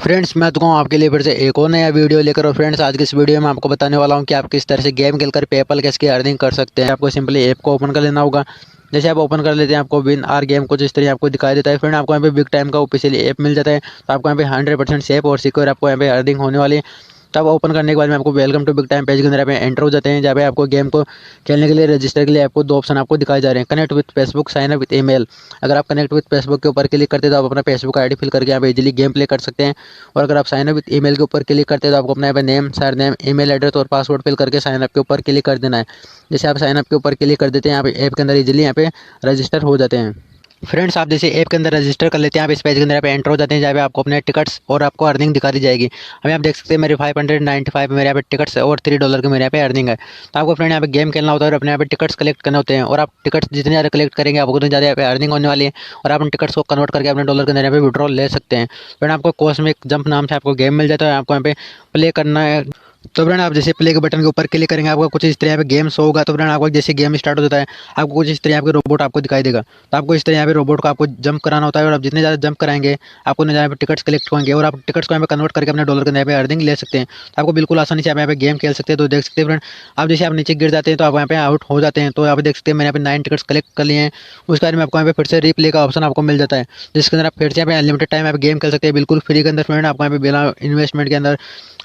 Friends मैं तो कहूँ आपके लिए फिर से एक और नया वीडियो लेकर। और फ्रेंड्स आज की इस वीडियो में आपको बताने वाला हूँ कि आप किस तरह से गेम खेलकर पेपल कैश की अर्निंग कर सकते हैं। आपको सिंपली ऐप को ओपन कर लेना होगा। जैसे आप ओपन कर लेते हैं आपको विन आर गेम को जिस तरह आपको दिखाई देता है। फ्रेंड आपको यहाँ पे बिग टाइम का ऑफिशियली ऐप मिल जाता है। तो आपको यहाँ पे 100% सेफ और सिक्योर आपको यहाँ पे अर्निंग होने वाली है। तब ओपन करने के बाद में आपको welcome to big time page के अंदर आप एंटर हो जाते हैं। जहाँ पे आपको गेम को खेलने के लिए रजिस्टर के लिए आपको दो ऑप्शन आपको दिखाए जा रहे हैं, connect with Facebook, sign up with email. अगर आप कनेक्ट विद फेसबुक के ऊपर क्लिक करते हैं तो आप अपना फेसबुक आईडी फिल करके आप इजीली गेम प्ले कर सकते हैं। और अगर आप साइन अप विद ईमेल के ऊपर क्लिक करते हैं तो आपको अपना यहाँ पे name, sir name, email address और पासवर्ड फिल करके साइन अप के ऊपर क्लिक कर देना है। जैसे आप साइन अप के ऊपर क्लिक कर देते हैं, आप ऐप के अंदर इजीली यहाँ पे रजिस्टर हो जाते हैं। फ्रेंड्स आप जैसे ऐप के अंदर रजिस्टर कर लेते हैं, आप इस पेज के अंदर आप एंटर हो जाते हैं। जहाँ पे आपको अपने टिकट्स और आपको अर्निंग दिखा दी जाएगी। अभी आप देख सकते हैं मेरे 595 मेरे यहाँ पे टिकट्स और $3 की मेरे यहाँ पे अर्निंग है। तो आपको फ्रेंड यहाँ पे गेम खेलना होता है और अपने यहाँ पे टिकट्स कलेक्ट करने होते हैं। और आप टिकट्स जितने ज़्यादा कलेक्ट करेंगे आपको उतनी ज़्यादा यहाँ पे अर्निंग होने वाली है। और आप उन टिकट्स को कन्वर्ट करके अपने डॉलर के अंदर यहाँ पे विड्रॉल ले सकते हैं। फ्रेंड आपको कॉस्मिक जंप नाम से आपको गेम मिल जाता है, आपको यहाँ पे प्ले करना है। तो फ्रेंड आप जैसे प्ले के बटन के ऊपर क्लिक करेंगे आपको कुछ इस तरह यहाँ पे गेम शो होगा। तो फ्रेंड आपको जैसे गेम स्टार्ट हो जाता है आपको कुछ इस तरह यहाँ पे रोबोट आपको दिखाई देगा। तो आपको इस तरह यहाँ पे रोबोट को आपको जंप कराना होता है। और आप जितने ज़्यादा जंप कराएंगे आपको उतने ज़्यादा टिकट्स कलेक्ट होंगे और आप टिकट्स को यहाँ पे कन्वर्ट करके अपने डॉलर के अंदर यहाँ पे अर्निंग ले सकते हैं। तो आपको बिल्कुल आसानी से आप यहाँ पे गेम खेल सकते हैं। तो देख सकते हैं फ्रेंड आप जैसे आप नीचे गिर जाते हैं तो आप यहाँ पे आउट हो जाते हैं। तो आप देख सकते हैं मैंने यहाँ पे 9 टिकट्स कलेक्ट कर लिए हैं। उसके बाद में आपको यहाँ पे फिर से रीप्ले का ऑप्शन आपको मिल जाता है, जिसके अंदर आप फिर से यहाँ पे अनलिमिटेड टाइम आप गेम खेल सकते हैं बिल्कुल फ्री के अंदर। फ्रेंड आपको यहाँ पे बिना इन्वेस्टमेंट के अंदर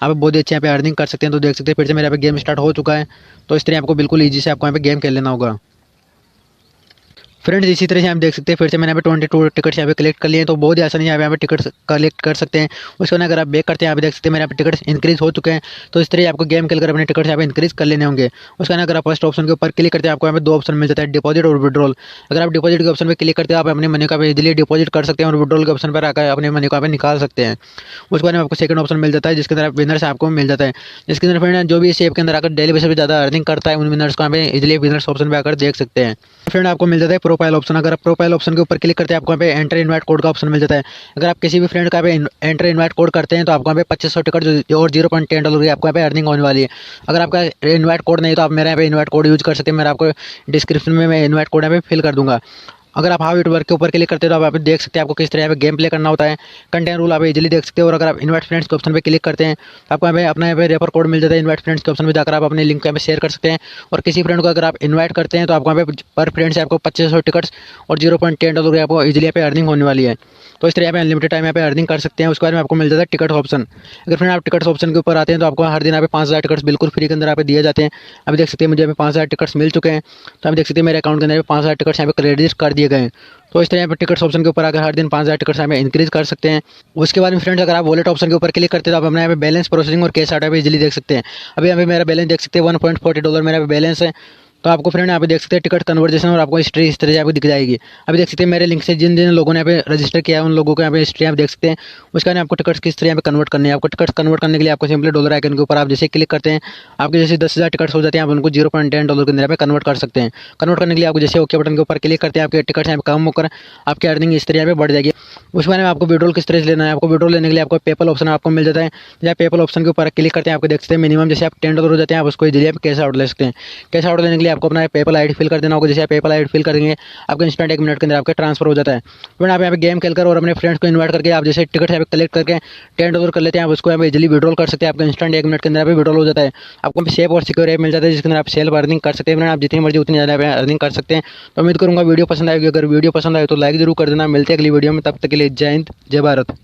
आप बहुत अच्छे यहाँ पे अर्निंग कर सकते हैं। तो देख सकते हैं फिर से मेरे यहाँ पे गेम स्टार्ट हो चुका है। तो इस तरह आपको बिल्कुल ईजी से आपको यहाँ पे गेम खेल लेना होगा। फ्रेंड्स इसी तरह से आप देख सकते हैं फिर से मैंने यहाँ पे 22 टिकट्स यहाँ पे कलेक्ट कर लिए हैं। तो बहुत ही आसानी से यहाँ पे टिकट्स कलेक्ट कर सकते हैं। उसके बाद अगर आप बैक करते हैं, आप देख सकते हैं मेरे यहाँ पे टिकट्स इंक्रीज हो चुके हैं। तो इस तरह आपको गेम खेलकर अपने टिकट्स यहाँ पे इंक्रीज कर लेने होंगे। उसके बाद अगर आप फर्स्ट ऑप्शन के ऊपर क्लिक करते हैं आपको यहाँ पे दो ऑप्शन मिल जाता है, डिपॉजिट और विड्रॉल। अगर आप डिपॉजिट के ऑप्शन पर क्लिक करते हैं आप अपने मनी को इजीली डिपॉजिट कर सकते हैं और विड्रॉल के ऑप्शन पर आकर अपने मनी को यहाँ पे निकाल सकते हैं। उसके बाद में आपको सेकंड ऑप्शन मिल जाता है जिसके अंदर विनर्स आपको मिल जाता है, जिसके अंदर फ्रेंड जो भी इस ऐप के अंदर आकर डेली बेसिस पे ज़्यादा अर्निंग करता है उन विनर्स को यहाँ पे इजीली विनर्स ऑप्शन पर आकर देख सकते हैं। फ्रेंड आपको मिल जाता है प्रोफाइल ऑप्शन। अगर आप प्रोफाइल ऑप्शन के ऊपर क्लिक करते हैं आपको यहाँ पे एंटर इनवाइट कोड का ऑप्शन मिल जाता है। अगर आप किसी भी फ्रेंड का एंटर इनवाइट कोड करते हैं तो आपको यहाँ पे 2500 टिकट और $0.10 की आपको यहाँ पे अर्निंग होने वाली है। अगर आपका इनवाइट कोड नहीं तो आप मेरे यहाँ पे इनवाइट कोड यूज कर सकते हैं। मैं आपको डिस्क्रिप्शन में मैं इनवाइट कोड यहाँ पे फिल कर दूंगा। अगर आप हाउ इट वर्क के ऊपर क्लिक करते हैं तो आप यहाँ पे देख सकते हैं आपको किस तरह यहाँ पे गेम प्ले करना होता है। कंटेंट रूल आप इजीली देख सकते हैं। और अगर आप इनवाइट फ्रेंड्स के ऑप्शन पे क्लिक करते हैं तो आपको यहाँ पे अपना यहाँ पे रेफर कोड मिल जाता है। इनवाइट फ्रेंड्स के ऑप्शन पे जाकर आप अपने लिंक यहाँ पे शेयर कर सकते हैं। और किसी फ्रेंड को अगर आप इन्वाइट करते हैं तो आपको यहाँ पे पर फ्रेंड से आपको 2500 टिकट्स और $0.10 आपको इजीली यहाँ पे अर्निंग होने वाली है। तो इस तरह यहाँ पे अनलिमिटेड टाइम यहाँ पे अर्निंग कर सकते हैं। उसके बाद में आपको मिल जाता है टिकट ऑप्शन। अगर फ्रेंड आप टिकट्स ऑप्शन के ऊपर आते हैं तो आपको हर दिन यहाँ पे 5000 टिकट्स बिल्कुल फ्री के अंदर यहाँ पे दिए जाते हैं। अभी देख सकते हैं मुझे यहाँ पे 5000 टिकट्स मिल चुके हैं। तो आप देख सकते हैं मेरे अकाउंट के अंदर 5000 टिकट्स यहाँ पे क्रेडिट कर दिए गए हैं। तो इस तरह यहाँ पे टिकट्स ऑप्शन के ऊपर आकर हर दिन 5000 टिकट्स यहाँ पे इंक्रीज कर सकते हैं। उसके बाद में फ्रेंड्स अगर आप वॉलेट ऑप्शन के ऊपर क्लिक करते हैं तो आप अपने यहाँ पे बैलेंस, प्रोसेसिंग और कैश आउट पे इजीली देख सकते हैं। अभी यहाँ पे मेरा बैलेंस देख सकते हैं $1.40 मेरा बैलेंस है। तो आपको फ्रेंड यहाँ पे देख सकते हैं टिकट कन्वर्जेशन और आपको हिस्ट्री इस तरह से आपको दिख जाएगी। अभी देख सकते हैं मेरे लिंक से जिन जिन लोगों ने यहाँ पे रजिस्टर किया है उन लोगों को यहाँ पे हिस्ट्री आप देख सकते हैं। उसके बाद आपको टिकट्स किस तरह यहाँ पे कन्वर्ट करने हैं। आपको टिकट्स कन्वर्ट करने के लिए आपको सिंपली डॉलर आइकन के ऊपर आप जैसे क्लिक करते हैं आपके जैसे 10,000 टिकट्स हो जाते हैं, आप उनको $0.10 के अंदर पे कन्वर्ट कर सकते हैं। कन्वर्ट करने के लिए आपको जैसे ओके बटन के ऊपर क्लिक करते हैं आपके टिकट्स यहाँ पे कम होकर आपकी अर्निंग इस तरह यहाँ पे बढ़ जाएगी। उसके बाद में आपको विड्रॉल किस तरह से लेना है। आपको विड्रॉल लेने के लिए आपको पेपल ऑप्शन आपको मिल जाता है। जब पेपल ऑप्शन के ऊपर क्लिक करते हैं आपको देख सकते हैं मिनिमम जैसे आप $10 हो जाते हैं, आप उसको इजीली आप कैश आउट ले सकते हैं। कैश आउट लेने के लिए आपको अपना पेपल आईडी फिल कर देना होगा। जैसे आप पेपल आईडी फिल करेंगे आपको इंस्टेंट 1 मिनट के अंदर आपका ट्रांसफर हो जाता है। फिर आप यहाँ पे गेम खेलकर और अपने फ्रेंड्स को इन्वाइट करके आप जैसे टिकट यहाँ पे कलेक्ट करके $10 कर लेते हैं, आप उसको यहाँ पे इजीली विड्रॉल कर सकते हैं। आपको इंस्टेंट 1 मिनट के अंदर विड्रॉल हो जाता है। आपको सेफ और सिक्योर ऐप मिल जाता है जिसके अंदर आप सेल्फ अर्निंग कर सकते हैं। आप जितनी मर्जी उतनी ज़्यादा अर्निंग कर सकते हैं। तो उम्मीद करूँगा वीडियो पसंद आएगी। अगर वीडियो पसंद आए तो लाइक जरूर कर देना। मिलते हैं अगली वीडियो में, तब तक के लिए जय हिंद, जय भारत।